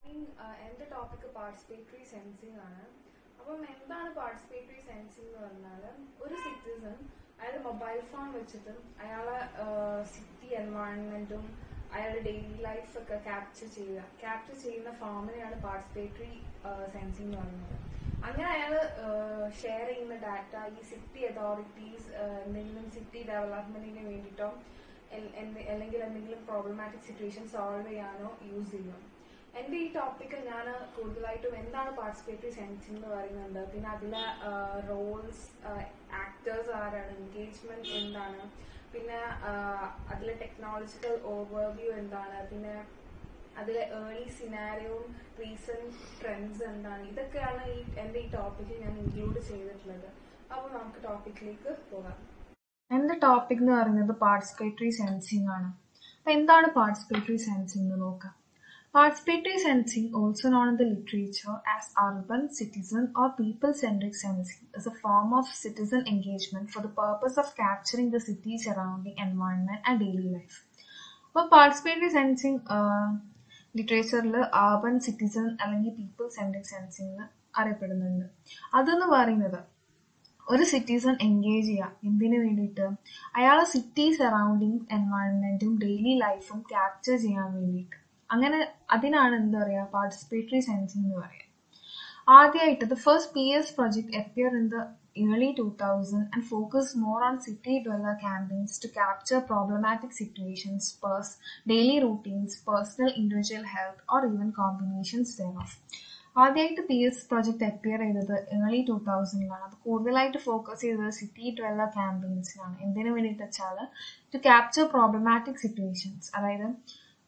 എൻ്റെ topic participatory sensing ആണ്. അപ്പം എന്താണ് പാർട്ടിസിപ്പേറ്ററി സെൻസിങ് എന്ന് പറഞ്ഞാൽ, ഒരു സിറ്റിസൺ അയാൾ മൊബൈൽ ഫോൺ വെച്ചിട്ട് അയാളെ സിറ്റി എൻവയോൺമെന്റും അയാളുടെ ഡെയിലി ലൈഫൊക്കെ ക്യാപ്ചർ ചെയ്യുന്ന ഫോമിനെയാണ് പാർട്ടിസിപ്പേറ്ററി സെൻസിങ് എന്ന് പറയുന്നത്. അങ്ങനെ അയാൾ ഷെയർ ചെയ്യുന്ന ഡാറ്റ ഈ സിറ്റി അതോറിറ്റീസ് എന്തെങ്കിലും സിറ്റി ഡെവലപ്മെന്റിന് വേണ്ടിയിട്ടോ അല്ലെങ്കിൽ എന്തെങ്കിലും പ്രോബ്ലമാറ്റിക് സിറ്റുവേഷൻ സോൾവ് ചെയ്യാനോ യൂസ് ചെയ്യും. എൻ്റെ ഈ ടോപ്പിക്കിൽ ഞാൻ കൂടുതലായിട്ടും എന്താണ് പാർട്ടിസിപ്പേറ്ററി സെൻസിങ് എന്ന് പറയുന്നുണ്ട്, പിന്നെ അതിലെ റോൾസ്, ആക്ടേഴ്സ് ആരാണ്, എൻഗേജ്മെന്റ് എന്താണ്, പിന്നെ അതിലെ ടെക്നോളജിക്കൽ ഓവർവ്യൂ എന്താണ്, പിന്നെ അതിലെ ഏർലി സിനാരിയോയും റീസെന്റ് ട്രെൻഡ്സ് എന്താണ്, ഇതൊക്കെയാണ് എൻ്റെ ഈ ടോപ്പിക്കിൽ ഞാൻ ഇൻക്ലൂഡ് ചെയ്തിട്ടുള്ളത്. അപ്പോൾ നമുക്ക് ടോപ്പിക്കിലേക്ക് പോകാം. എൻ്റെ ടോപ്പിക് എന്ന് പറയുന്നത് പാർട്ടിസിപ്പേറ്ററി സെൻസിങ് ആണ്. അപ്പം എന്താണ് പാർട്ടിസിപ്പേറ്ററി സെൻസിങ് എന്ന് നോക്കാം. Participatory sensing, also known in the literature as urban, citizen or people-centric sensing, is a form of citizen engagement for the purpose of capturing the city's surrounding environment and daily life. അപ്പോൾ participatory sensing ലിറ്ററേച്ചറിൽ urban, citizen അല്ലെങ്കിൽ people-centric sensing അറിയപ്പെടുന്നുണ്ട്. അതെന്ന് പറയുന്നത് ഒരു citizen engage ചെയ്യുക എന്തിനു വേണ്ടിയിട്ട്, അയാളെ സിറ്റി സറൗണ്ടിങ് എൻവയോൺമെന്റും ഡെയിലി ലൈഫും ക്യാപ്ചർ ചെയ്യാൻ വേണ്ടിയിട്ട്. അങ്ങനെ അതിനാണ് എന്താ പറയുക, പാർട്ടിസിപ്പേറ്ററി സെൻസിങ് എന്ന് പറയുക. ആദ്യമായിട്ട് the first PS project appeared in the early 2000 and focused more on city dweller campaigns to capture problematic situations, daily routines, personal individual health or even combinations thereof. ആദ്യമായിട്ട് PS project appear ചെയ്തത് early 2000-ലാണ്. അത് കൂടുതലായിട്ട് focus ചെയ്തത് city ഡ്വെല്ലർ ക്യാമ്പയിൻസിലാണ്. എന്തിനു വേണ്ടിയിട്ട് വെച്ചാൽ to capture problematic situations, അതായത്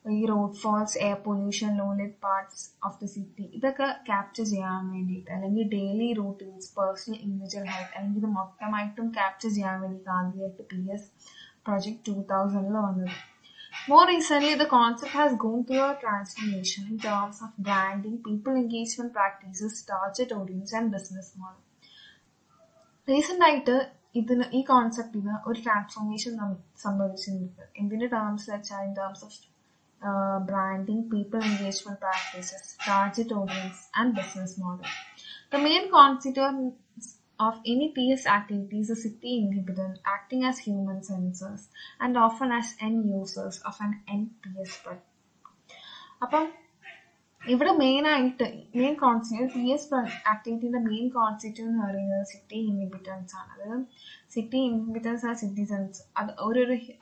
ഈ road faults, air pollution, lonely parts of the city, ഇതൊക്കെ ക്യാപ്ചർ ചെയ്യാൻ വേണ്ടിയിട്ട്, അല്ലെങ്കിൽ daily routines, personal individual health, അല്ലെങ്കിൽ ഇത് മൊത്തമായിട്ടും ക്യാപ്ചർ ചെയ്യാൻ വേണ്ടിയിട്ട് ആദ്യമായിട്ട് PS project 2000-ൽ വന്നത്. More recently, the concept has gone through a transformation in terms of branding, people engagement practices, target audience and business model. Recent ആയിട്ട് ഈ കോൺസെപ്റ്റിന് ഒരു ട്രാൻസ്ഫോർമേഷൻ സംഭവിച്ചിട്ടുണ്ട്. എന്തിന്റെ ടേംസ് വെച്ചാൽ in terms of branding, people engagement practices, target audience, and business model. The main constituents of any PS activity is a city inhabitant acting as human sensors and often as end users of an NPS project. അപ്പം ഇവിടെ main constitute PS ആക്ടിവിറ്റിയുടെ main constitute എന്ന് പറയുന്നത് city ഇൻഹിബിറ്റൻസ് ആണ്. അതായത് city ഇൻഹിബിറ്റൻസ് ആ citizens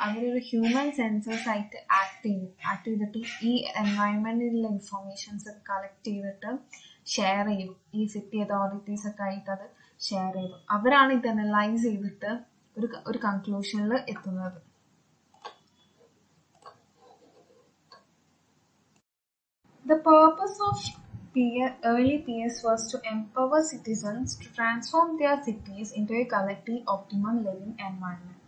അവരൊരു human sensors ആയിട്ട് ആക്ട് ചെയ്തിട്ട് ഈ എൻവയോൺമെന്റിലുള്ള ഇൻഫോർമേഷൻസ് ഒക്കെ കളക്ട് ചെയ്തിട്ട് ഷെയർ ചെയ്യും. ഈ സിറ്റി അതോറിറ്റീസ് ഒക്കെ ആയിട്ട് അത് ഷെയർ ചെയ്യും. അവരാണ് ഇത് അനലൈസ് ചെയ്തിട്ട് ഒരു കൺക്ലൂഷനിൽ എത്തുന്നത്. The purpose of early PS was to empower citizens to transform their cities into a collective optimum living environment.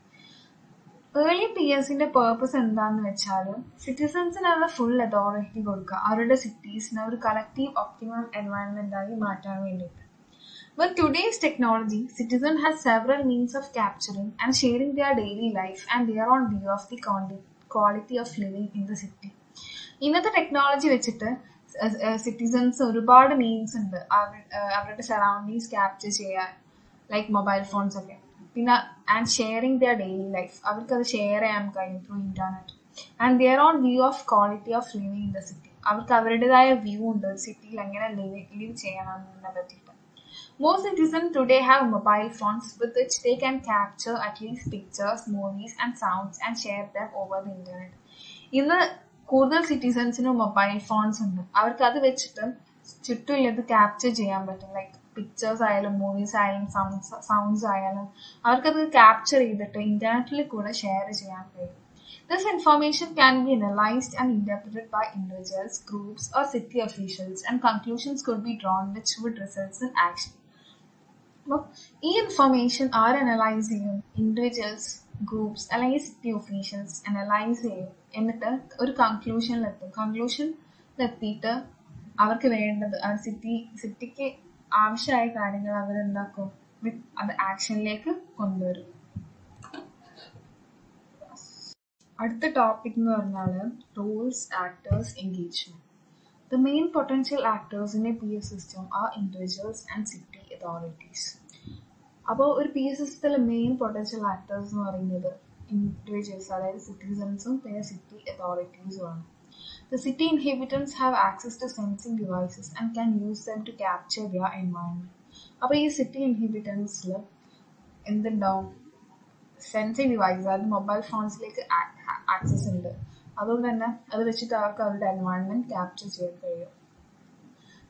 Early PS-ന്റെ പേർപ്പസ് എന്താണെന്ന് വെച്ചാൽ സിറ്റിസൺസിനുള്ള ഫുൾ അതോറിറ്റി കൊടുക്കുക, അവരുടെ സിറ്റീസിനെ ഒരു കളക്റ്റീവ് ഒപ്റ്റിമം എൻവയോൺമെന്റ് ആയി മാറ്റാൻ വേണ്ടിയിട്ട്. With today's technology, citizens have several means of capturing and sharing their daily life and their own view of the quality of living in the city. ഇന്നത്തെ technology വെച്ചിട്ട് citizens ഒരുപാട് means ഉണ്ട് അവരുടെ surroundings capture ചെയ്യാൻ, like mobile phones ഒക്കെ. പിന്നെ and sharing their daily life, അവർക്കത് share ചെയ്യാൻ കഴിയും through internet. And their own view of quality of living in the city, അവർക്ക് അവരുടേതായ വ്യൂ ഉണ്ട് സിറ്റിയിൽ എങ്ങനെ ലിവ് ചെയ്യണം എന്നതിനെ പറ്റിയിട്ട്. Most citizens today have mobile phones with which they can capture at least pictures, movies and sounds and share them over the internet. ഇന്ന് കൂടുതൽ സിറ്റിസൺസിന് മൊബൈൽ ഫോൺസ് ഉണ്ട്. അവർക്ക് അത് വെച്ചിട്ട് ചുറ്റുമുള്ളത് ക്യാപ്ചർ ചെയ്യാൻ പറ്റും. ലൈക്ക് പിക്ചേഴ്സ് ആയാലും മൂവീസ് ആയാലും സൗണ്ട്സ് ആയാലും അവർക്കത് ക്യാപ്ചർ ചെയ്തിട്ട് ഇന്റർനെറ്റിൽ കൂടെ ഷെയർ ചെയ്യാൻ കഴിയും. This information can be analyzed and interpreted by individuals, groups or city officials and conclusions could be drawn which would result in action. അപ്പോൾ ഈ ഇൻഫർമേഷൻ ആര് അനലൈസ് ചെയ്യും? ഇൻഡിവിജ്വൽസ്, ഗ്രൂപ്പ്സ് അല്ലെങ്കിൽ സിറ്റി ഒഫീഷ്യൽസ് അനലൈസ് ചെയ്യും. എന്നിട്ട് ഒരു കൺക്ലൂഷനിലെത്തിയിട്ട് അവർക്ക് വേണ്ടത് സിറ്റിക്ക് ആവശ്യമായ കാര്യങ്ങൾ അവരെന്താക്കും, അത് ആക്ഷനിലേക്ക് കൊണ്ടുവരും. അടുത്ത ടോപ്പിക് എന്ന് പറഞ്ഞാൽ roles, actors, engagement. The main potential actors in a PS system are individuals and city authorities. അപ്പോൾ ഒരു പി എസ് സിസ്റ്റത്തിലെ മെയിൻ പൊട്ടൻഷ്യൽ ആക്ടേഴ്സ് എന്ന് പറയുന്നത് ഇൻഡിവിജ്വൽസ്, അതായത് സിറ്റിസൺസും പിന്നെ city അതോറിറ്റീസുമാണ്. The city inhabitants have access to sensing devices and can use them to capture their environment. അപ്പോൾ ഈ city ഇൻഹിബിറ്റൻസിൽ എന്തുണ്ടാവും? സെൻസിങ് ഡിവൈസ്, അതായത് മൊബൈൽ ഫോൺസിലേക്ക് ആക്സസ് ഉണ്ട്. അതുകൊണ്ട് തന്നെ അത് വെച്ചിട്ട് അവർക്ക് അവരുടെ എൻവയോൺമെന്റ് ക്യാപ്ചർ ചെയ്യാൻ കഴിയും.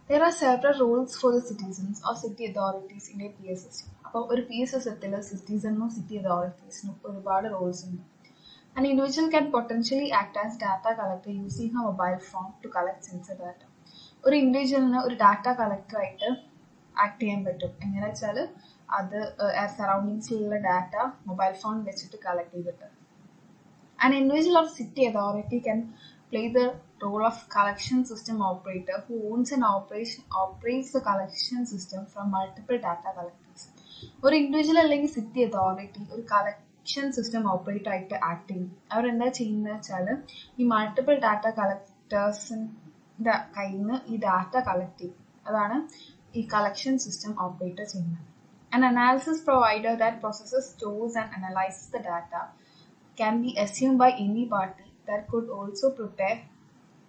There are several roles for the citizens or city authorities in a PS system. അപ്പോൾ ഒരു പി എസ് സിസ്റ്റത്തിൽ സിറ്റിസണിനും സിറ്റി അതോറിറ്റീസിനും ഒരുപാട് റോൾസ് ഉണ്ട്. An individual can potentially act as data collector using a mobile phone to collect sensor data. ഒരു ഇൻഡിവിജ്വലിന് ഒരു data കളക്ടറായിട്ട് act ചെയ്യാൻ പറ്റും. എങ്ങനെ വെച്ചാൽ അത് സറൗണ്ടിങ്സിലുള്ള ഡാറ്റ മൊബൈൽ ഫോൺ വെച്ചിട്ട് കളക്ട് ചെയ്തിട്ട്. An individual or city authority can play the role of collection system operator who owns and operates the collection system from multiple data collectors. ഒരു ഇൻഡിവിജ്വൽ അല്ലെങ്കിൽ city authority ഒരു collection system operator ആയിട്ട് act ചെയ്യും. അവരെന്താ ചെയ്യുന്നത് വെച്ചാൽ ഈ multiple data കളക്ടേഴ്സിൻ്റെ കയ്യിൽ നിന്ന് ഈ ഡാറ്റ കളക്ട് ചെയ്യും. അതാണ് ഈ കളക്ഷൻ സിസ്റ്റം ഓപ്പറേറ്റർ ചെയ്യുന്നത്. An analysis provider that processes, stores and analyzes the data can be assumed by any party that could also prepare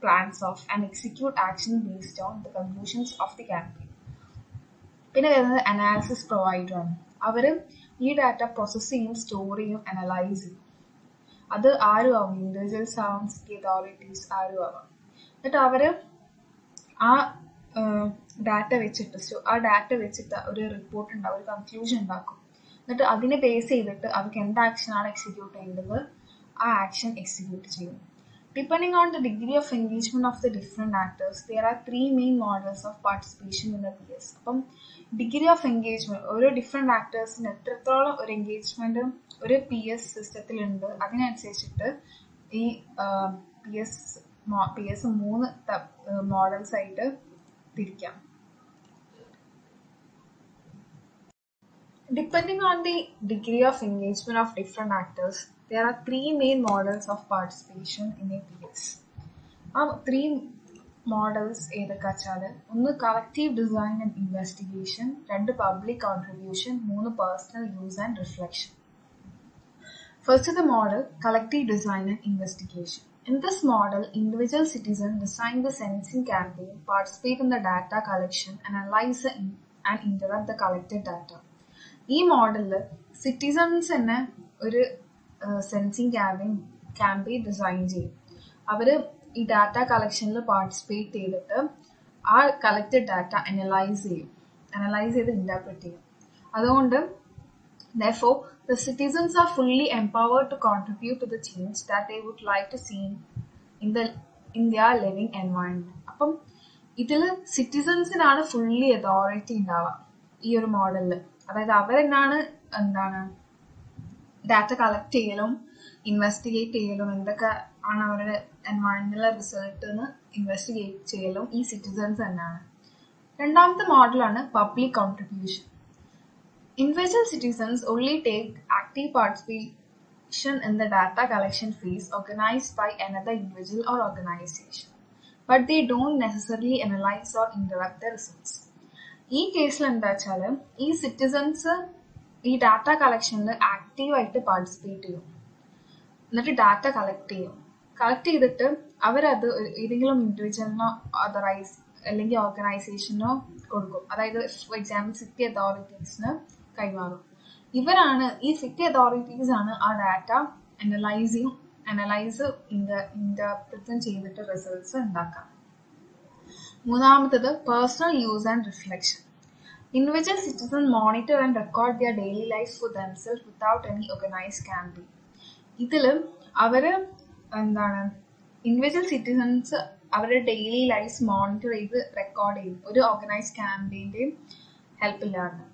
plans of and execute action based on the conclusions of the campaign. പിന്നെ വരുന്നത് analysis provider ആണ്. അവർ ഈ data process ചെയ്യും, store ചെയ്യും, analyse ചെയ്യും. അത് ആരും ആവും, ഇൻഡിവിജ്വൽസ് ആവാം, സിറ്റി അതോറിറ്റീസ് ആരും ആവാം. എന്നിട്ട് അവർ ആ ഡാറ്റ വെച്ചിട്ട് ഒരു റിപ്പോർട്ട് ഉണ്ടാവും, ഒരു കൺക്ലൂഷൻ ഉണ്ടാക്കും. എന്നിട്ട് അതിനെ ബേസ് ചെയ്തിട്ട് അവർക്ക് എന്ത് ആക്ഷനാണ് എക്സിക്യൂട്ട് ചെയ്യേണ്ടത് ആ ആക്ഷൻ എക്സിക്യൂട്ട് ചെയ്യും. Depending on the degree of engagement of the different actors, there are three main models of participation in the PS. അപ്പം ഡിഗ്രി ഓഫ് എൻഗേജ്മെന്റ് ഓരോ ഡിഫറെന്റ് ആക്ടേഴ്സിന് എത്രത്തോളം ഒരു എൻഗേജ്മെന്റ് ഒരു പി എസ് സിസ്റ്റത്തിലുണ്ട് അതിനനുസരിച്ചിട്ട് ഈ പി എസ് 3 മോഡൽസ് ആയിട്ട് തിരിക്കാം. Depending on the degree of engagement of different actors, there are 3 main models of participation in a PS. ആ 3 models ഏതൊക്കെ വെച്ചാൽ, ഒന്ന് collective design and investigation, 2 public contribution, 3 personal use and reflection. First is the model collective design and investigation. In this model, individual citizens design the sensing campaign, participate in the data collection, analyze and interrupt the collected data. ഈ മോഡലിൽ citizens തന്നെ ഒരു sensing campaign design ചെയ്യും. അവർ ഈ data കളക്ഷനിൽ participate ചെയ്തിട്ട് ആ collected data analyse ചെയ്ത് interpret ചെയ്യും. അതുകൊണ്ട് therefore the citizens are fully empowered to contribute to the change that they would like to see in their living environment. അപ്പം ഇതിൽ സിറ്റിസൺസിനാണ് ഫുള്ളി അതോറിറ്റി ഉണ്ടാവുക ഈ ഒരു മോഡലിൽ. അതായത് അവരെന്നാണ് ഡാറ്റ കളക്ട് ചെയ്യലും ഇൻവെസ്റ്റിഗേറ്റ് ചെയ്യലും എന്തൊക്കെ ആണ് അവരുടെ എൻവയോൺമെന്റൽ റിസൾട്ട് എന്ന് ഇൻവെസ്റ്റിഗേറ്റ് ചെയ്യലും ഈ സിറ്റിസൺസ് തന്നെയാണ്. രണ്ടാമത്തെ മോഡലാണ് public contribution. Individual citizens only take active participation in the data collection phase organized by another individual or organization, but they don't necessarily analyze or interrupt the results. ഈ കേസിൽ എന്താ വെച്ചാൽ ഈ സിറ്റിസൺസ് ഈ ഡാറ്റ കളക്ഷനിൽ ആക്റ്റീവായിട്ട് പാർട്ടിസിപ്പേറ്റ് ചെയ്യും. എന്നിട്ട് data collect ചെയ്തിട്ട് അവരത് ഏതെങ്കിലും ഇൻഡിവിജ്വലിനോ അല്ലെങ്കിൽ ഓർഗനൈസേഷനോ കൊടുക്കും. അതായത് ഫോർ എക്സാമ്പിൾ സിറ്റി അതോറിറ്റീസിന് കൈമാറും. ഈ സിറ്റി അതോറിറ്റീസ് ആണ് ആ ഡാറ്റ അനലൈസ് ഇന്റർപ്രറ്റും ചെയ്തിട്ട് റിസൾട്ട്സ് ഉണ്ടാക്കാം. മൂന്നാമത്തത് personal use and reflection. Individual citizens monitor and record their daily lives for themselves without any organized campaign. ഇതില് അവര് ഇൻഡിവിജ്വൽ സിറ്റിസൺസ് അവരുടെ ഡെയിലി ലൈഫ് മോണിറ്റർ ചെയ്ത് റെക്കോർഡ് ചെയ്യും, ഒരു ഓർഗനൈസ്ഡ് ക്യാമ്പയിന്റെയും ഹെൽപ്പ് ഇല്ലാതെ.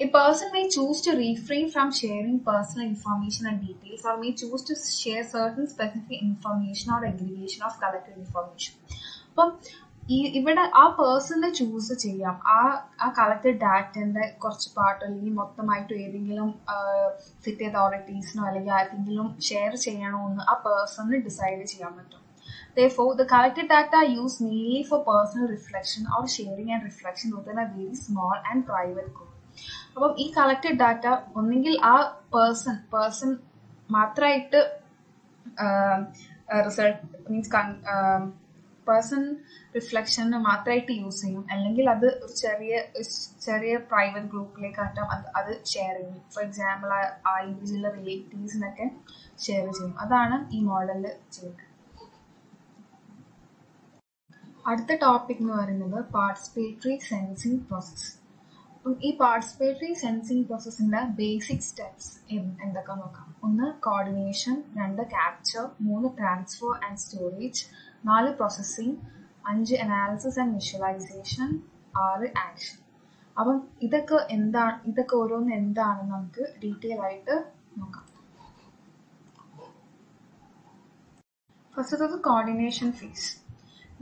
A person may choose to refrain from sharing personal information and details, or may choose to share certain specific information or aggregation of collected information. അപ്പം ഇവിടെ ആ പേഴ്സണിനെ choose ചെയ്യാം. ആ collected ഡാറ്റന്റെ കുറച്ച് പാർട്ട് അല്ലെങ്കിൽ മൊത്തമായിട്ട് ഏതെങ്കിലും സിറ്റി അതോറിറ്റീസിനോ അല്ലെങ്കിൽ ആർക്കെങ്കിലും ഷെയർ ചെയ്യണോ എന്ന് ആ പേഴ്സണിന് ഡിസൈഡ് ചെയ്യാൻ പറ്റും. Therefore, the collected data are used mainly for personal reflection or sharing and reflection within a very small and private group. അപ്പം ഈ കളക്റ്റഡ് ഡാറ്റ ഒന്നെങ്കിൽ ആ പേഴ്സൺ മാത്രമായിട്ട് റിസൾട്ട് മീൻസ് പേഴ്സൺ റിഫ്ലക്ഷന് മാത്രമായിട്ട് യൂസ് ചെയ്യും, അല്ലെങ്കിൽ അത് ഒരു ചെറിയ പ്രൈവറ്റ് ഗ്രൂപ്പിലേക്കായിട്ടും അത് ഷെയർ ചെയ്യും. ഫോർ എക്സാമ്പിൾ ആ ഇൻഡിവിജ്വൽ റിലേറ്റീവ്സിനൊക്കെ ഷെയർ ചെയ്യും. അതാണ് ഈ മോഡലിൽ ചെയ്യുന്നത്. അടുത്ത ടോപ്പിക് എന്ന് പറയുന്നത് പാർട്ടിസിപ്പേറ്ററി സെൻസിങ് പ്രോസസ്. അപ്പം ഈ പാർട്ടിസിപ്പേറ്ററി സെൻസിങ് പ്രോസസ്സിന്റെ ബേസിക് സ്റ്റെപ്സ് എന്തൊക്കെ നോക്കാം. 1 coordination, 2 capture, 3 transfer and storage, 4 processing, 5 analysis and visualisation, 6 action. അപ്പം ഇതൊക്കെ ഓരോന്ന് എന്താണെന്ന് നമുക്ക് ഡീറ്റെയിൽ ആയിട്ട് നോക്കാം. ഫസ്റ്റത്തത് coordination phase.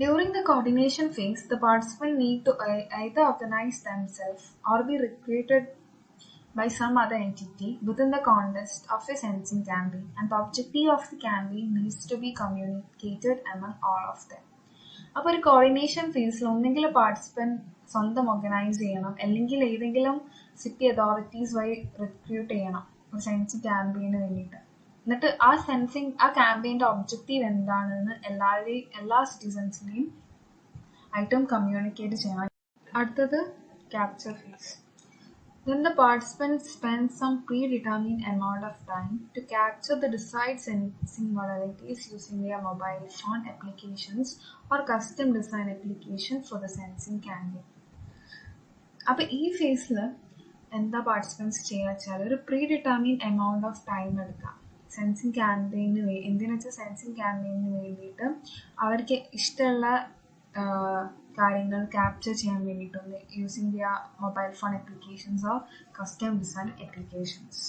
During the coordination phase, the participants need to either organize themselves or be recruited by some other entity within the context of a sensing campaign, and the objective of the campaign needs to be communicated among all of them. അപ്പോൾ ഒരു coordination ഫേസിൽ ഒന്നെങ്കിൽ participant സ്വന്തം organise ചെയ്യണം, അല്ലെങ്കിൽ ഏതെങ്കിലും city authorities വഴി recruit ചെയ്യണം ഒരു സെൻസിങ് ക്യാമ്പയിന് വേണ്ടിയിട്ട്. എന്നിട്ട് ആ ക്യാമ്പയിൻ്റെ ഒബ്ജക്റ്റീവ് എന്താണെന്ന് എല്ലാ സിറ്റിസൺസിനെയും ആയിട്ടും കമ്മ്യൂണിക്കേറ്റ് ചെയ്യണം. അടുത്തത് capture phase. Then the participants spend some predetermined amount of time to capture the desired sensing modalities using their mobile phone applications or custom design application for the sensing campaign. അപ്പോൾ ഈ ഫേസിൽ എന്താ participants ചെയ്യുക വെച്ചാൽ ഒരു predetermined amount of time എടുക്കാം sensing ക്യാമ്പയിന് എന്തിനു വെച്ചാൽ സെൻസിങ് ക്യാമ്പയിന് വേണ്ടിയിട്ട് അവർക്ക് ഇഷ്ടമുള്ള കാര്യങ്ങൾ ക്യാപ്ചർ ചെയ്യാൻ വേണ്ടിയിട്ടുണ്ട് using their mobile phone applications or custom design applications.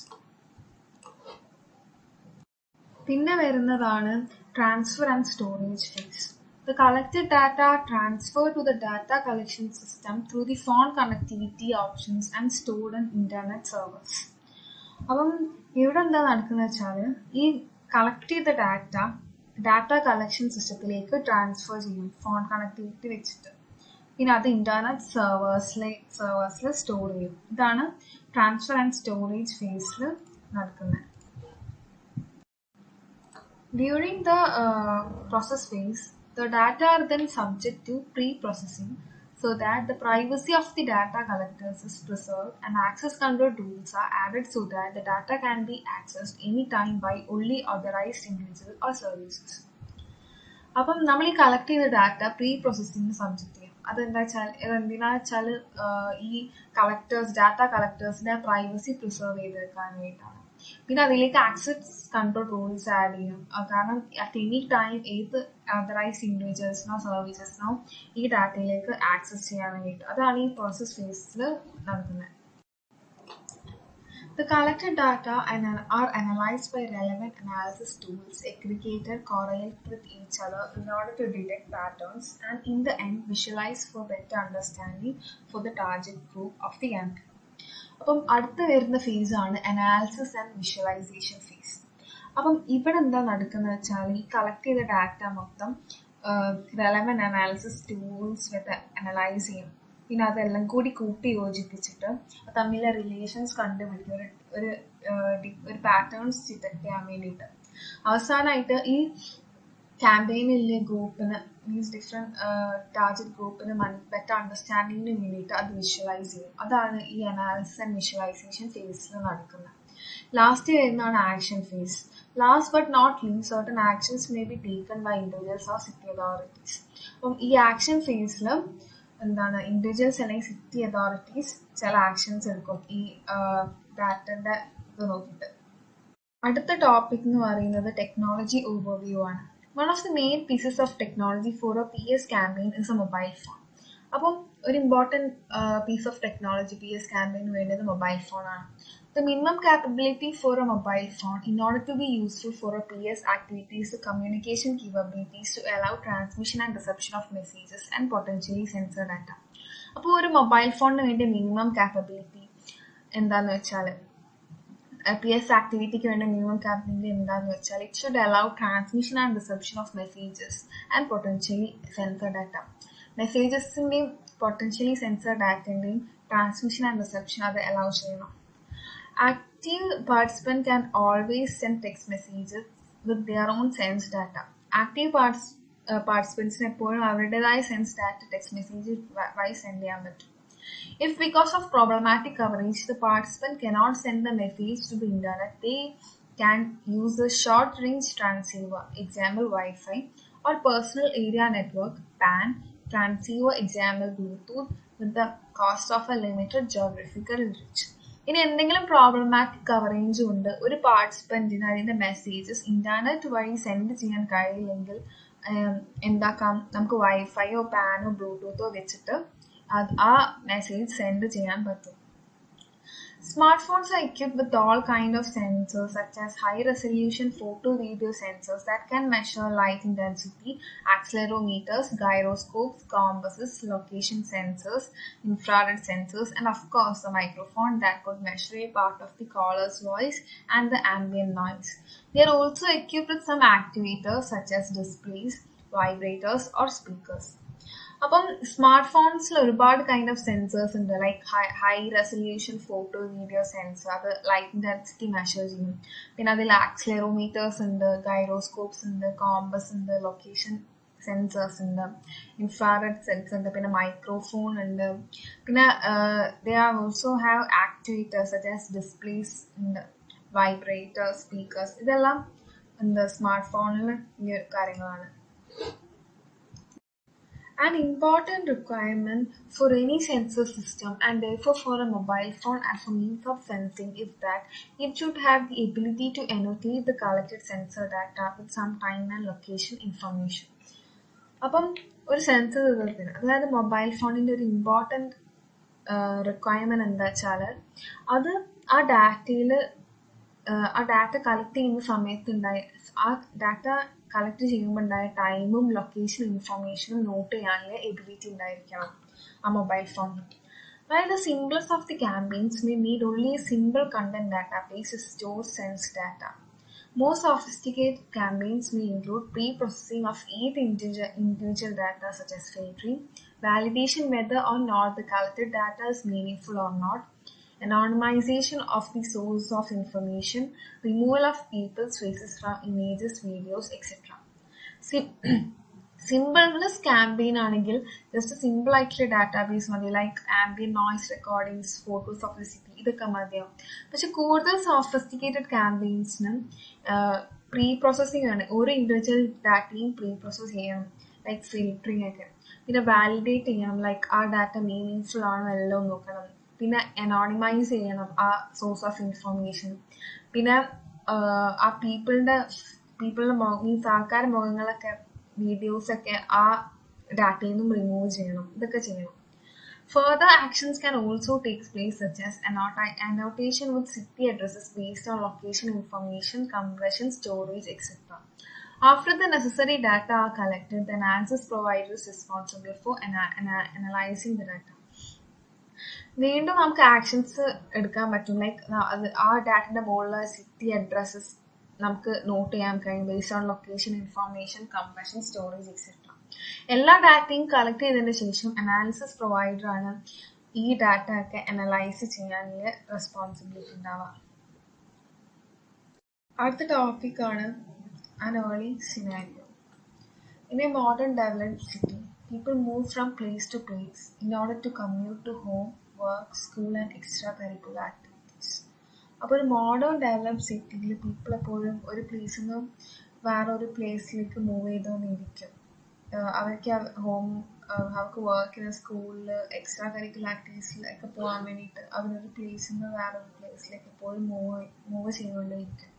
പിന്നെ വരുന്നതാണ് transfer and storage phase. The collected data are transferred to the data collection system through the phone connectivity options and stored on internet servers. അപ്പം ഇവിടെ എന്താ നടക്കുന്നത് വെച്ചാൽ ഈ collect ചെയ്ത data collection സിസ്റ്റത്തിലേക്ക് ട്രാൻസ്ഫർ ചെയ്യും ഫോൺ കണക്ടിവിറ്റി വെച്ചിട്ട്. പിന്നെ അത് ഇന്റർനെറ്റ് സെർവേഴ്സിൽ സ്റ്റോർ ചെയ്യും. ഇതാണ് ട്രാൻസ്ഫർ ആൻഡ് സ്റ്റോറേജ് ഫേസിൽ നടക്കുന്നത്. During the process phase, the data are then subject to pre-processing so that the privacy of the data collectors is preserved, and access control rules are added so that the data can be accessed anytime by only authorized individuals or services. അപ്പം നമ്മൾ ഈ collect ചെയ്ത data pre processing subject ചെയ്യും. എന്തിനാ വെച്ചാൽ ഈ data കളക്ടേഴ്സിന്റെ privacy preserve ചെയ്ത് വെക്കാൻ വേണ്ടിയിട്ടാണ്. പിന്നെ അതിലേക്ക് ആക്സസ് കൺട്രോൾ റൂൾസ് ആഡ് ചെയ്യും. കാരണം അറ്റ് എനി ടൈം ഏത് ഓതറൈസ്ഡ് ഇൻഡിവിജ്വൽസിനോ സർവീസസിനോ ഈ ഡാറ്റയിലേക്ക് ആക്സസ് ചെയ്യാൻ വേണ്ടിയിട്ട്. അതാണ് ഈ പ്രോസസ് ഫേസിൽ നടക്കുന്നത്. The collected data are analyzed by relevant analysis tools, aggregated, correlated with each other in order to detect patterns, and in the end visualize for better understanding for the target group of the campaign. അപ്പം അടുത്ത് വരുന്ന ഫേസാണ് analysis and visualisation face. അപ്പം ഇവിടെ എന്താ നടക്കുന്നത് വെച്ചാൽ ഈ collect ചെയ്ത ഡാറ്റ മൊത്തം റെലവൻറ്റ് അനാലിസിസ് ടൂൾസ് വെച്ച് അനലൈസ് ചെയ്യും. പിന്നെ അതെല്ലാം കൂടി കൂട്ടി യോജിപ്പിച്ചിട്ട് തമ്മിലെ റിലേഷൻസ് കണ്ടുപിടിക്കും ഒരു പാറ്റേൺസ് ഡിറ്റക്ട് ചെയ്യാൻ വേണ്ടിയിട്ട്. അവസാനമായിട്ട് ഈ ക്യാമ്പയിനിലെ ഗ്രൂപ്പിന് മീൻസ് ഡിഫറെൻറ്റ് ടാർഗറ്റ് ഗ്രൂപ്പിന് ബെറ്റർ അണ്ടർസ്റ്റാൻഡിങ്ങിന് വേണ്ടിയിട്ട് അത് വിഷ്വലൈസ് ചെയ്യും. അതാണ് ഈ അനാലിസിസ് ആൻഡ് വിഷ്വലൈസേഷൻ ഫേസിൽ നടക്കുന്നത്. ലാസ്റ്റ് വരുന്നതാണ് action phase. Last but not least, certain actions may be taken by individuals or city authorities. അപ്പം ഈ ആക്ഷൻ ഫേസിൽ എന്താണ് ഇൻഡിവിജ്വൽസ് അല്ലെങ്കിൽ സിറ്റി അതോറിറ്റീസ് ചില ആക്ഷൻസ് എടുക്കും ഈ ഡാറ്റൻ്റെ ഇത് നോക്കിയിട്ട്. അടുത്ത ടോപ്പിക് എന്ന് പറയുന്നത് ടെക്നോളജി ഓവർവ്യൂ ആണ്. One of the main pieces of technology for a PS campaign is a mobile phone. അപ്പം ഒരു important piece of technology PS ക്യാമ്പയിന് വേണ്ടത് മൊബൈൽ ഫോണാണ്. The minimum capability for a mobile phone in order to be useful for a PS activity is the communication capabilities to allow transmission and reception of messages and potentially sensor data. അപ്പോൾ ഒരു mobile ഫോണിന് വേണ്ടി minimum capability എന്താണെന്ന് വെച്ചാൽ PS activity minimum capping it should allow transmission and reception of messages and potentially sensor data. Messages in the potentially sensor data in the transmission and reception are the allows. Active participant can always send text messages with their own sense data. Active participants എപ്പോഴും അവരുടേതായ sense data text message വഴി send ചെയ്യാൻ പറ്റും. If because of problematic coverage the participant cannot send the message to the internet, they can use a short range transceiver, example Wi-Fi, or personal area network PAN transceiver, example Bluetooth, with the cost of a limited geographical reach. ഇനി എന്തെങ്കിലും problematic coverage ഉണ്ട് ഒരു പാർട്ടിസിപ്പൻറ്റിന് അതിൻ്റെ messages internet വഴി send ചെയ്യാൻ കഴിയില്ലെങ്കിൽ എന്താക്കാം, നമുക്ക് വൈഫൈയോ പാനോ ബ്ലൂടൂത്തോ വെച്ചിട്ട് ആ മെസ്സേജ് സെൻഡ് ചെയ്യാൻ പറ്റും. Smartphones are equipped with all kinds of sensors such as high-resolution photo-video sensors that can measure light intensity, accelerometers, gyroscopes, compasses, location sensors, infrared sensors, and of course a microphone that could measure a part of the caller's voice and the ambient noise. They are also equipped with some activators such as displays, vibrators, or speakers. അപ്പം smart ഫോൺസിൽ ഒരുപാട് kind of sensors ഉണ്ട്. Like high resolution photo video sensor, അത് light intensity measure ചെയ്യും. പിന്നെ അതിൽ accelerometers ഉണ്ട്, gyroscopes ഉണ്ട്, കോമ്പസ് ഉണ്ട്, ലൊക്കേഷൻ സെൻസേഴ്സ് ഉണ്ട്, ഇൻഫ്രാറെഡ് സെൻസർ ഉണ്ട്, പിന്നെ മൈക്രോഫോൺ ഉണ്ട്. പിന്നെ they are also have activators such as displays ഉണ്ട്, വൈബ്രേറ്റർ, സ്പീക്കേഴ്സ്. ഇതെല്ലാം എന്താ സ്മാർട്ട് ഫോണിൽ കാര്യങ്ങളാണ്. An important requirement for any sensor system, and therefore for a mobile phone as a means of sensing, is that it should have the ability to annotate the collected sensor data with some time and location information. അപ്പം ഒരു sensor സിസ്റ്റത്തിന്, അതായത് mobile ഫോണിൻ്റെ ഒരു important requirement എന്താ വെച്ചാൽ അത് ആ ഡാറ്റയിൽ ആ ഡാറ്റ കളക്ട് ചെയ്യുന്ന സമയത്തുണ്ടായ ആ ഡാറ്റ കളക്ട് ചെയ്യുമ്പോൾ ഉണ്ടായ ടൈമും ലൊക്കേഷൻ ഇൻഫർമേഷനും നോട്ട് ചെയ്യാനുള്ള എബിലിറ്റി ഉണ്ടായിരിക്കണം ആ മൊബൈൽ ഫോണിൽ. While the simplest of the campaigns may need only a simple content database to store sense data, more sophisticated campaigns may include pre-processing of each individual data such as filtering, validation whether or not the collected data is meaningful or not, anonymization of the source of information, removal of people's faces from images, videos, etc. Simplest campaign ആണെങ്കിൽ just simple ആയിട്ടുള്ള database മതി, like ambient noise recordings, photos of the city, ഇതൊക്കെ മതിയാവും. പക്ഷെ കൂടുതൽ sophisticated ക്യാമ്പയിൻസിന് pre processing ആണ്. ഓരോ individual ഡാറ്റയും പ്രീ പ്രോസസ് ചെയ്യണം, ലൈക്ക് ഫിൽറ്ററിങ് ഒക്കെ. പിന്നെ വാലിഡേറ്റ് ചെയ്യണം, ലൈക്ക് ആ ഡാറ്റ മീനിങ്ഫുൾ ആണോ എല്ലാം നോക്കണം. പിന്നെ അനോണിമൈസ് ചെയ്യണം ആ സോഴ്സ് ഓഫ് ഇൻഫർമേഷൻ. പിന്നെ ആ പീപ്പിളിൻ്റെ മീൻസ് ആൾക്കാരുടെ മുഖങ്ങളൊക്കെ വീഡിയോസൊക്കെ ആ ഡാറ്റയിൽ നിന്നും റിമൂവ് ചെയ്യണം. ഇതൊക്കെ ചെയ്യണം. Further actions can also take place such as annotation with city addresses based on location information, compression, storage, etc. After the necessary data are collected, the analysis provider is responsible for analyzing the data. വീണ്ടും നമുക്ക് actions എടുക്കാൻ പറ്റും. Like അത് ആ ഡാറ്റയുടെ മുകളിലുള്ള city addresses നമുക്ക് not ചെയ്യാൻ കഴിയും based on location information, compression, storage, etcetera. എല്ലാ ഡാറ്റയും കളക്ട് ചെയ്തതിന് ശേഷം അനാലിസിസ് പ്രൊവൈഡറാണ് ഈ ഡാറ്റ ഒക്കെ അനലൈസ് ചെയ്യാനുള്ള റെസ്പോൺസിബിലിറ്റി ഉണ്ടാവുക. അടുത്ത ടോപ്പിക്കാണ് an early scenario. In a modern developed city, people move from place to place in order to commute to home, work, school and extracurricular activities. അപ്പോൾ ഒരു മോഡേൺ ഡെവലപ്ഡ് സിറ്റിയിൽ people എപ്പോഴും ഒരു പ്ലേസിൽ നിന്ന് വേറൊരു പ്ലേസിലേക്ക് മൂവ് ചെയ്തുകൊണ്ടിരിക്കും. അവർക്ക് അവർക്ക് വർക്കിന്, സ്കൂളിൽ, എക്സ്ട്രാ കരിക്കുലർ ആക്ടിവിറ്റീസിലൊക്കെ പോകാൻ വേണ്ടിയിട്ട് അവരൊരു പ്ലേസിൽ നിന്ന് വേറൊരു പ്ലേസിലേക്ക് എപ്പോഴും മൂവ് ചെയ്തുകൊണ്ടിരിക്കും.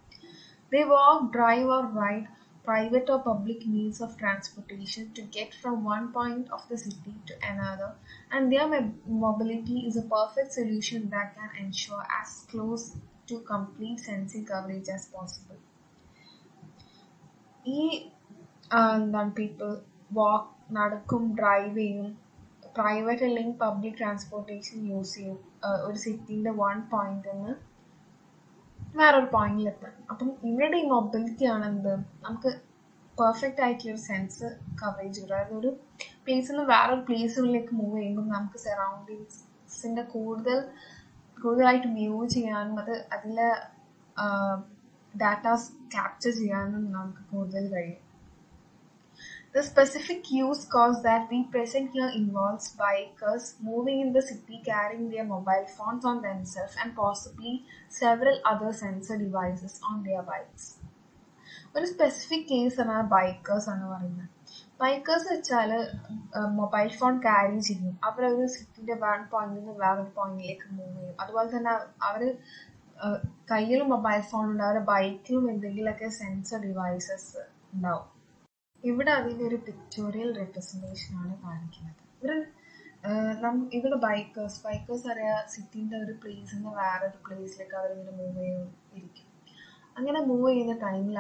They walk, drive or ride private or public means of transportation to get from one point of the city to another, and their mobility is a perfect solution that can ensure as close to complete sensing coverage as possible. People walk, നടക്കും, drive ചെയ്യും, private അല്ലെങ്കിൽ public transportation use ചെയ്യും ഒരു സിറ്റിൻ്റെ one പോയിന്റിൽ നിന്ന് വേറൊരു പോയിന്റിലെത്താൻ. അപ്പം ഇവിടെ ഈ മൊബിലിറ്റി ആണ് എന്ത്, നമുക്ക് പെർഫെക്റ്റ് ആയിട്ടുള്ള ഒരു സെൻസ് കവറേജ് കിട്ടും. അതായത് ഒരു പ്ലേസിൽ നിന്ന് വേറൊരു പ്ലേസുകളിലേക്ക് മൂവ് ചെയ്യുമ്പോൾ നമുക്ക് സറൗണ്ടിങ്സിന്റെ കൂടുതലായിട്ട് വ്യൂ ചെയ്യാനും അതിലെ ഡാറ്റാസ് ക്യാപ്ചർ ചെയ്യാനും നമുക്ക് കൂടുതൽ കഴിയും. The specific use case that we present here involves bikers moving in the city carrying their mobile phones on themselves and possibly several other sensor devices on their bikes. ഒരു specific case ആണ് bikers ആണ് പറയുന്നത്. Bikers വെച്ചാൽ mobile phone carry ചെയ്യും. അവരൊരു സിറ്റിന്റെ one പോയിന്റിൽ നിന്ന് വേറൊരു പോയിന്റിലേക്ക് മൂവ് ചെയ്യും. അതുപോലെ തന്നെ അവർ കയ്യിലും മൊബൈൽ ഫോൺ ഉണ്ട്, അവരുടെ ബൈക്കിലും എന്തെങ്കിലുമൊക്കെ സെൻസർ ഡിവൈസസ് ഉണ്ടാവും. ഇവിടെ അതിൻ്റെ ഒരു പിക്ചോറിയൽ റെപ്രസെൻറ്റേഷൻ ആണ് കാണിക്കുന്നത്. ഇവിടെ ബൈക്കേഴ്സ് അറിയാം, സിറ്റിൻ്റെ ഒരു പ്ലേസിൽ നിന്ന് വേറൊരു പ്ലേസിലേക്ക് അവരിങ്ങനെ മൂവ് ചെയ്തിരിക്കും. അങ്ങനെ മൂവ് ചെയ്യുന്ന ടൈമിൽ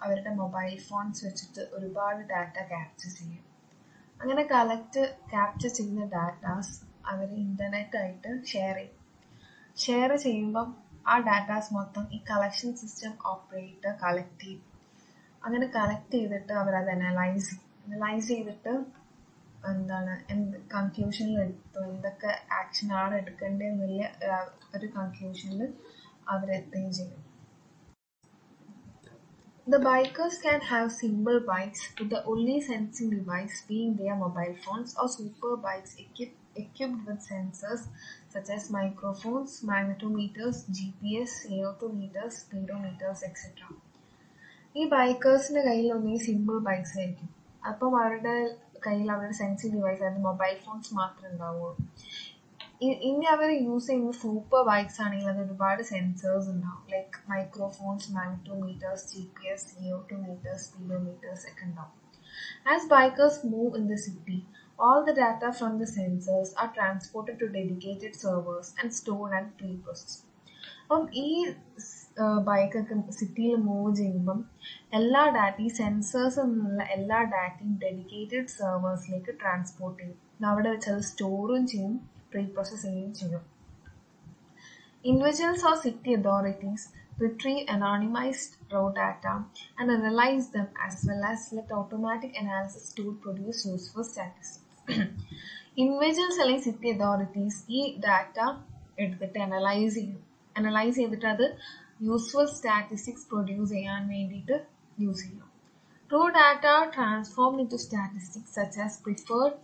അവരുടെ മൊബൈൽ ഫോൺസ് വെച്ചിട്ട് ഒരുപാട് ഡാറ്റ ക്യാപ്ചർ ചെയ്യും. അങ്ങനെ ക്യാപ്ചർ ചെയ്യുന്ന ഡാറ്റാസ് അവർ ഇൻ്റർനെറ്റായിട്ട് ഷെയർ ചെയ്യുമ്പം ആ ഡാറ്റാസ് മൊത്തം ഈ കളക്ഷൻ സിസ്റ്റം ഓപ്പറേറ്റർ കളക്ട് ചെയ്യും. അങ്ങനെ കളക്ട് ചെയ്തിട്ട് അവരത് അനലൈസ് ചെയ്തിട്ട് കൺക്ലൂഷനിൽ എത്തും, എന്തൊക്കെ ആക്ഷനാണ് എടുക്കേണ്ടതെന്നുള്ള ഒരു കൺക്ലൂഷനിൽ അവരെത്തുകയും ചെയ്യും. The bikers can have simple bikes with the only sensing device being their mobile phones, or super bikes equipped with sensors such as microphones, magnetometers, GPS, CO2 meters, speedometers, etc. ഈ ബൈക്കേഴ്സിന്റെ കയ്യിൽ ഒന്നും ഈ simple bikes ആയിരിക്കും. അപ്പം അവരുടെ കയ്യിൽ അവരുടെ sensing device ആയിട്ട് മൊബൈൽ ഫോൺസ് മാത്രമേ ഉണ്ടാവുള്ളൂ. ഇനി അവർ യൂസ് ചെയ്യുന്ന സൂപ്പർ ബൈക്സ് ആണെങ്കിൽ അത് ഒരുപാട് സെൻസേഴ്സ് ഉണ്ടാവും. Like microphones, magnetometers, GPS, CO2 meters, speedometers ഒക്കെ ഉണ്ടാവും. As bikers move in the city, all the data from the sensors are transported to dedicated servers and stored and pre-processed. അപ്പം ഈ ബൈക്കൊക്കെ സിറ്റിയിൽ move ചെയ്യുമ്പം ഈ സെൻസേഴ്സിൽ നിന്നുള്ള എല്ലാ ഡാറ്റയും ഡെഡിക്കേറ്റഡ് സെർവേഴ്സിലേക്ക് ട്രാൻസ്പോർട്ട് ചെയ്യും. അവിടെ വെച്ച് അത് സ്റ്റോറും ചെയ്യും, പ്രീപ്രോസസ് ചെയ്യുകയും ചെയ്യും. Individuals or city authorities retrieve anonymized raw data and analyze them, as well as let automatic analysis tool produce useful statistics. Individuals അല്ലെങ്കിൽ സിറ്റി അതോറിറ്റീസ് ഈ ഡാറ്റ എടുത്തിട്ട് അനലൈസ് ചെയ്തിട്ട് അത് യൂസ്ഫുൾ സ്റ്റാറ്റിസ്റ്റിക്സ് പ്രൊഡ്യൂസ് ചെയ്യാൻ വേണ്ടിയിട്ട് യൂസ് ചെയ്യും. Raw data transformed into statistics such as preferred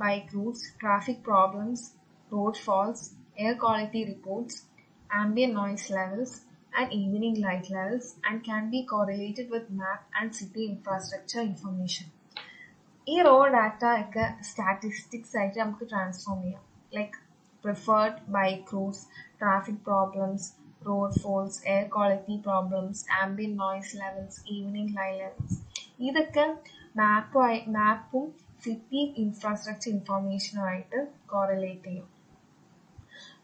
bike routes, traffic problems, road faults, air quality reports, ambient noise levels, and evening light levels, and can be correlated with map and city infrastructure information. ഈ raw data ഒക്കെ statistics ആയിട്ട് നമുക്ക് transform ചെയ്യാം. Like preferred bike routes, traffic problems, road faults, air quality problems, ambient noise levels, evening light levels, ഇതൊക്കെ മാപ്പും city infrastructure ഇൻഫോർമേഷനുമായിട്ട് correlate ചെയ്യും.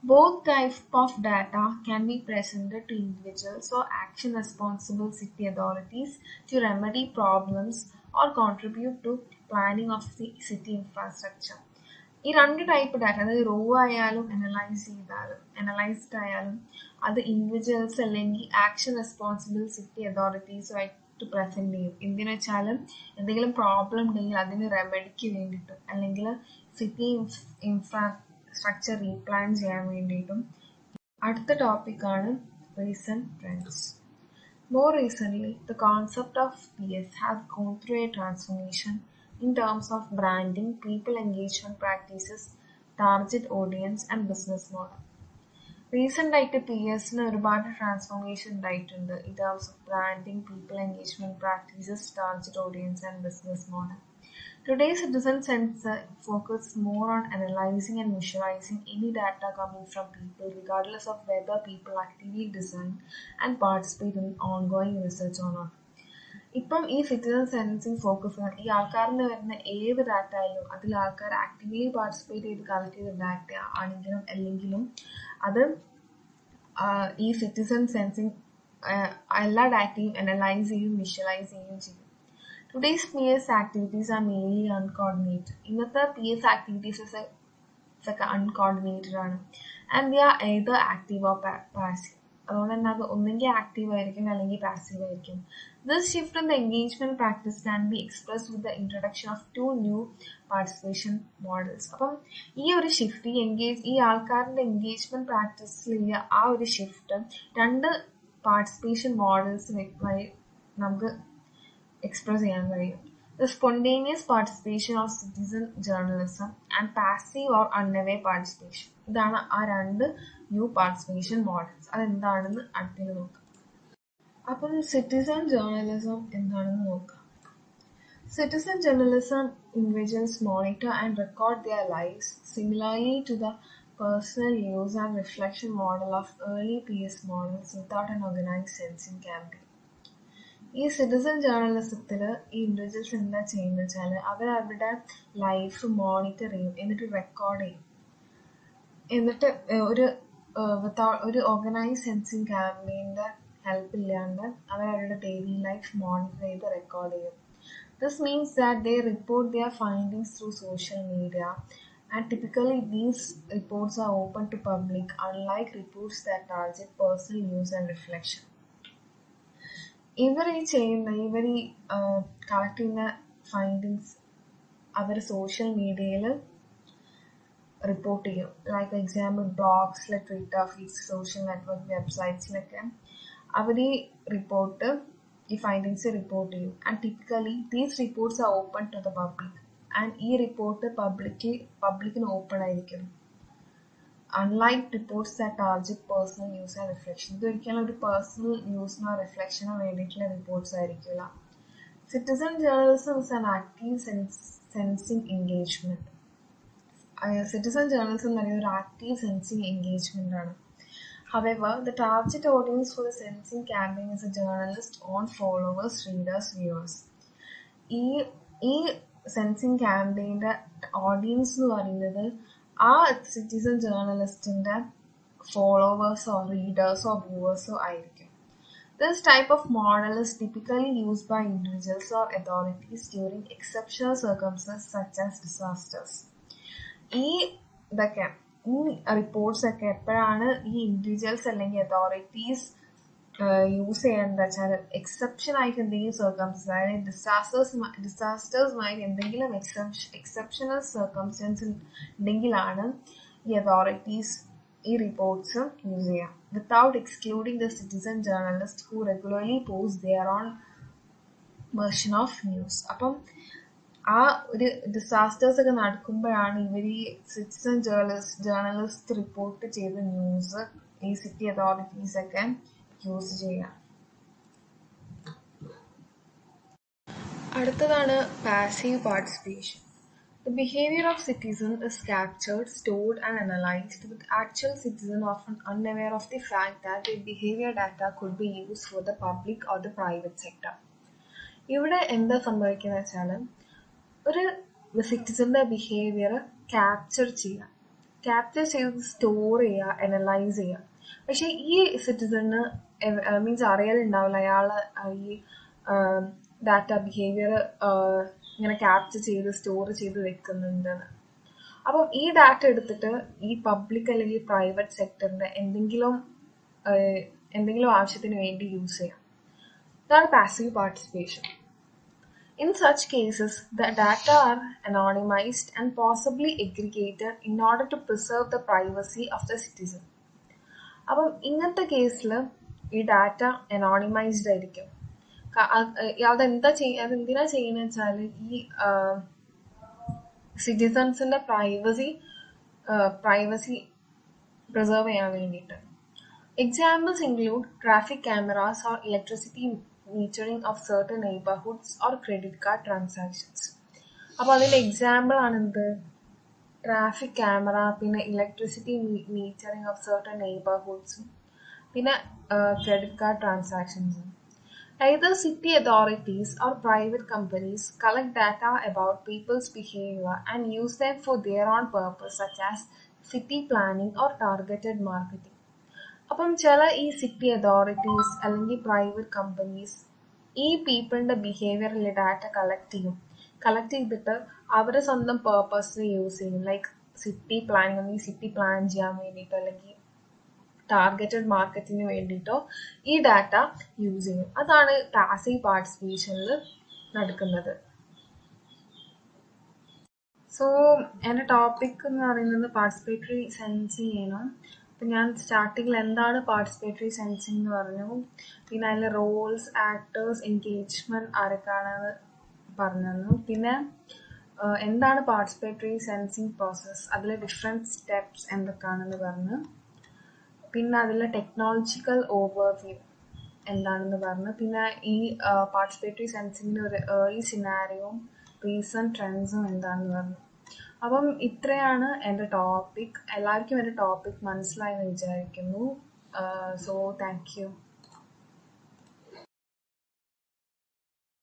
Both types of data can be presented to individuals or action-responsible city authorities to remedy problems or contribute to planning of the city infrastructure. ഈ രണ്ട് type data, അതായത് raw ആയാലും analysed ആയാലും അത് individuals അല്ലെങ്കിൽ action responsible city അതോറിറ്റീസുമായിട്ട് present ചെയ്യും. എന്തിനു വെച്ചാൽ എന്തെങ്കിലും പ്രോബ്ലം ഉണ്ടെങ്കിൽ അതിന് റെമഡിക്ക് വേണ്ടിയിട്ട്, അല്ലെങ്കിൽ സിറ്റി ഇൻഫ്രാസ്ട്രക്ചർ റീപ്ലാൻ ചെയ്യാൻ വേണ്ടിയിട്ടും. അടുത്ത ടോപ്പിക്കാണ് recent trends. More recently, the concept of PS has gone through a transformation in terms of branding, people engagement practices, target audience, and business model. Recent ആയിട്ട് PSന് ഒരുപാട് ട്രാൻസ്ഫോർമേഷൻ ഉണ്ടായിട്ടുണ്ട് in terms of branding, people engagement practices, target audience, and business model. Today's citizen sensor focuses more on analyzing and visualizing any data coming from people, regardless of whether people actively design and participate in ongoing research or not. ഇപ്പം ഈ citizen sensing focus ഈ ആൾക്കാരിൽ വരുന്ന ഏത് data ആയാലും അതിൽ ആൾക്കാർ actively participate ചെയ്ത് കളക്ട് ചെയ്ത ഡാറ്റ ആണെങ്കിലും അല്ലെങ്കിലും അത് ഈ സിറ്റിസൺ സെൻസിങ് എല്ലാ ഡാറ്റയും അനലൈസ് ചെയ്യും, വിഷ്വലൈസ് ചെയ്യുകയും ചെയ്യും. Today's PS activities are mainly uncoordinated. ഇന്നത്തെ PS activities ഒക്കെ uncoordinated ആണ്, and they are either active or passive. അതുകൊണ്ട് തന്നെ അത് ഒന്നെങ്കിൽ ആക്റ്റീവ് ആയിരിക്കും അല്ലെങ്കിൽ പാസീവ് ആയിരിക്കും. This shift in the engagement practice can be expressed with the introduction of two new participation models. അപ്പം ഈ ഒരു ഷിഫ്റ്റ് ഈ ആൾക്കാരുടെ എൻഗേജ്മെന്റ് പ്രാക്ടീസിലുള്ള ആ ഒരു ഷിഫ്റ്റ് രണ്ട് പാർട്ടിസിപ്പേഷൻ മോഡൽസ് വഴി നമുക്ക് എക്സ്പ്രസ് ചെയ്യാൻ കഴിയും. The spontaneous participation of citizen journalism and passive or unaware participation. ഇതാണ് ആ രണ്ട് ന്യൂ പാർട്ടിസിപ്പേഷൻ മോഡൽസ്. അതെന്താണെന്ന് അടുത്തത് നോക്കാം. അപ്പം സിറ്റിസൺ ജേർണലിസം എന്താണെന്ന് നോക്കാം. Citizen journalism individuals monitor and record their lives similarly to the personal use and reflection model of early PS models without an organized sensing campaign. ഈ സിറ്റിസൺ ജേർണലിസത്തിൽ ഈ individuals എന്താ ചെയ്യുന്നത് വെച്ചാൽ അവരുടെ ലൈഫ് മോണിറ്റർ ചെയ്യും, എന്നിട്ട് റെക്കോർഡ് ചെയ്യും, എന്നിട്ട് ഒരു ഓർഗനൈസ് സെൻസിങ് ക്യാമ്പയിൻ്റെ ഹെൽപ്പ് ഇല്ലാണ്ട് അവരുടെ ഡെയിലി ലൈഫ് മോണിറ്റർ ചെയ്ത് റെക്കോർഡ് ചെയ്യും. This means that they report their findings through social media, and typically these reports are open to public, unlike reports that target personal use and reflection. ഇവർ collect ചെയ്യുന്ന findings അവർ social മീഡിയയിൽ report ചെയ്യും. Like example ബ്ലോഗ്സിലെ, Twitter feeds, social network വെബ്സൈറ്റ്സിലൊക്കെ അവർ ഈ findings report ചെയ്യും. And typically these reports are open to the public. And ഈ റിപ്പോർട്ട് പബ്ലിക്കിന് ഓപ്പൺ ആയിരിക്കും. Unlike reports that target personal use and reflection. ഇതൊരിക്കലും ഒരു പേഴ്സണൽ യൂസിനോ റിഫ്ലക്ഷനോ വേണ്ടിയിട്ടുള്ള റിപ്പോർട്ട്സ് ആയിരിക്കില്ല. Citizen journalism is an active sensing engagement. Citizen journalism എന്ന് പറയുന്നത് ഒരു ആക്റ്റീവ് സെൻസിങ് എൻഗേജ്മെന്റ് ആണ്. However, the target audience for the sensing campaign is a journalist, own followers, readers, viewers. ഈ സെൻസിങ് ക്യാമ്പയിൻ്റെ ഓഡിയൻസ് എന്ന് പറയുന്നത് ആ സിറ്റിസൺ ജേർണലിസ്റ്റിൻ്റെ ഫോളോവേഴ്സോ റീഡേഴ്സോ വ്യൂവേഴ്സോ ആയിരിക്കും. This type of model is typically used by individuals or authorities during exceptional circumstances such as disasters. ഈ reports ഒക്കെ എപ്പോഴാണ് ഈ individuals അല്ലെങ്കിൽ അതോറിറ്റീസ് യൂസ് ചെയ്യാന്ന് വെച്ചാൽ എക്സെപ്ഷൻ ആയിട്ട് എന്തെങ്കിലും സർക്കംസ്റ്റൻസ്, അതായത് ഡിസാസ്റ്റേഴ്സുമായിട്ട് എന്തെങ്കിലും എക്സെപ്ഷണൽ സർക്കംസ്റ്റൻസ് ഉണ്ടെങ്കിലാണ് ഈ അതോറിറ്റീസ് ഈ റിപ്പോർട്ട്സ് യൂസ് ചെയ്യാം. Without excluding the citizen journalist who regularly post their own version of news. അപ്പം ആ ഒരു ഡിസാസ്റ്റേഴ്സ് ഒക്കെ നടക്കുമ്പോഴാണ് ഇവർ ഈ സിറ്റിസൺ ജേർണലിസ്റ്റ് റിപ്പോർട്ട് ചെയ്ത ന്യൂസ് ഈ സിറ്റി അതോറിറ്റീസ് ഒക്കെ യൂസ് ചെയ്യാം. അടുത്തതാണ് passive participation. The behavior of citizens is captured, stored and analyzed, with actual citizens often unaware of the fact that their behavior data could be used for the public or the private sector. ഇവിടെ എന്താ സംഭവിക്കുന്നത് വെച്ചാൽ ഒരു സിറ്റിസന്റെ behaviour capture ചെയ്ത് store ചെയ്യുക, analyse ചെയ്യുക. പക്ഷെ ഈ സിറ്റിസണ് മീൻസ് അറിയാലുണ്ടാവില്ല അയാൾ ഈ ഡാറ്റ ബിഹേവിയർ ഇങ്ങനെ ക്യാപ്ചർ ചെയ്ത് സ്റ്റോർ ചെയ്ത് വെക്കുന്നുണ്ടെന്ന്. അപ്പം ഈ ഡാറ്റ എടുത്തിട്ട് ഈ പബ്ലിക് അല്ലെങ്കിൽ പ്രൈവറ്റ് സെക്ടറിന്റെ എന്തെങ്കിലും ആവശ്യത്തിന് വേണ്ടി യൂസ് ചെയ്യാം. ഇതാണ് passive participation. In such cases, the data are anonymized and possibly aggregated in order to preserve the privacy of the citizen. അപ്പം ഇങ്ങനത്തെ കേസിൽ ഈ ഡാറ്റ അനോണിമൈസ്ഡ് ആയിരിക്കും. അതെന്തിനാ ചെയ്യുന്നത് വെച്ചാൽ ഈ സിറ്റിസൺസിന്റെ പ്രൈവസി പ്രിസർവ് ചെയ്യാൻ വേണ്ടിയിട്ട്. Examples include traffic cameras or electricity metering of certain neighborhoods or credit card transactions. അപ്പോൾ അതിൻ്റെ എക്സാമ്പിൾ ആണെന്ത്? ട്രാഫിക് ക്യാമറ, പിന്നെ ഇലക്ട്രിസിറ്റി മീറ്ററിങ് ഓഫ് സർട്ടൺ നെയ്ബർഹുഡ്സും പിന്നെ ക്രെഡിറ്റ് കാർഡ് ട്രാൻസാക്ഷൻസും. Either city authorities or private companies collect data about people's behavior and use them for their own purpose, such as city planning or targeted marketing. അപ്പം ചില ഈ city authorities അല്ലെങ്കിൽ private companies ഈ പീപ്പിളിന്റെ ബിഹേവിയറിൽ data collect ചെയ്തിട്ട് അവരുടെ സ്വന്തം പേർപ്പസിന് use ചെയ്യും. Like city planning അല്ലെങ്കിൽ സിറ്റി പ്ലാൻ ചെയ്യാൻ വേണ്ടിയിട്ട് അല്ലെങ്കിൽ ടാർഗറ്റഡ് മാർക്കറ്റിന് വേണ്ടിയിട്ടോ ഈ ഡാറ്റ യൂസ് ചെയ്യും. അതാണ് പാസീവ് പാർട്ടിസിപ്പേഷനിൽ നടക്കുന്നത്. സോ എൻ്റെ ടോപ്പിക് എന്ന് പറയുന്നത് പാർട്ടിസിപ്പേറ്ററി സെൻസിങ് ആണ്. അപ്പം ഞാൻ സ്റ്റാർട്ടിങ്ങിൽ എന്താണ് പാർട്ടിസിപ്പേറ്ററി സെൻസിങ് എന്ന് പറഞ്ഞു, പിന്നെ അതിലെ റോൾസ്, ആക്ടേഴ്സ്, എൻഗേജ്മെൻറ്റ് ആരൊക്കെയാണെന്ന് പറഞ്ഞു, പിന്നെ എന്താണ് പാർട്ടിസിപ്പേറ്ററി സെൻസിങ് പ്രോസസ്സ്, അതിലെ ഡിഫറെൻറ്റ് സ്റ്റെപ്സ് എന്തൊക്കെയാണെന്ന് പറഞ്ഞു, പിന്നെ അതിലെ ടെക്നോളജിക്കൽ ഓവർവ്യൂ എന്താണെന്ന് പറഞ്ഞു, പിന്നെ ഈ പാർട്ടിസിപ്പേറ്ററി സെൻസിങ്ങിൻ്റെ ഒരു ഏർലി സിനാരിയോയും റീസെൻറ്റ് ട്രെൻഡ്സും എന്താണെന്ന് പറഞ്ഞു. അപ്പം ഇത്രയാണ് എൻ്റെ ടോപ്പിക്. എല്ലാവർക്കും എൻ്റെ ടോപ്പിക് മനസ്സിലായെന്ന് വിചാരിക്കുന്നു. So thank you.